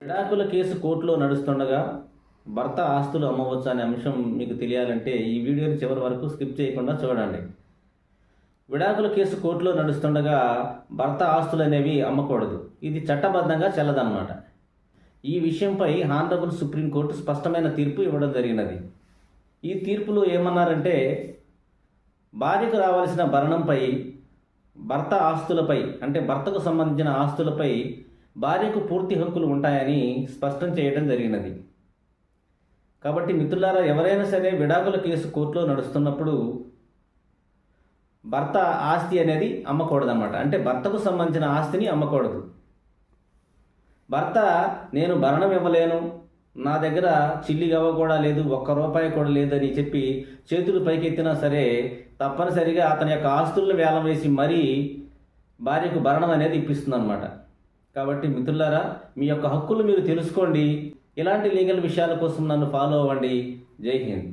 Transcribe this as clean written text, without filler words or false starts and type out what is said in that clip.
విడాకుల కేసు కోర్టులో నడుస్తుండగా భర్త ఆస్తులు అమ్మవచ్చు అనే అంశం మీకు తెలియాలంటే ఈ వీడియోని చివరి వరకు స్కిప్ చేయకుండా చూడండి. విడాకుల కేసు కోర్టులో నడుస్తుండగా భర్త ఆస్తులు అనేవి అమ్మకూడదు. ఇది చట్టబద్ధంగా చెల్లదన్నమాట. ఈ విషయంపై హానరబుల్ సుప్రీంకోర్టు స్పష్టమైన తీర్పు ఇవ్వడం జరిగినది. ఈ తీర్పులో ఏమన్నారంటే, భార్యకు రావాల్సిన భరణంపై, భర్త ఆస్తులపై అంటే భర్తకు సంబంధించిన ఆస్తులపై భార్యకు పూర్తి హక్కులు ఉంటాయని స్పష్టం చేయడం జరిగినది. కాబట్టి మిత్రులారా, ఎవరైనా సరే విడాకుల కేసు కోర్టులో నడుస్తున్నప్పుడు భర్త ఆస్తి అనేది అమ్మకూడదన్నమాట. అంటే భర్తకు సంబంధించిన ఆస్తిని అమ్మకూడదు. భర్త నేను భరణం ఇవ్వలేను, నా దగ్గర చిల్లి గవ్వ కూడా లేదు, ₹1 కూడా లేదని చెప్పి చేతులు పైకెత్తినా సరే తప్పనిసరిగా అతని యొక్క ఆస్తులను వేలం వేసి మరీ భార్యకు భరణం అనేది ఇప్పిస్తుందన్నమాట. కాబట్టి మిత్రులారా, మీ యొక్క హక్కులు మీరు తెలుసుకోండి. ఇలాంటి లీగల్ విషయాల కోసం నన్ను ఫాలో అవ్వండి. జై హింద్.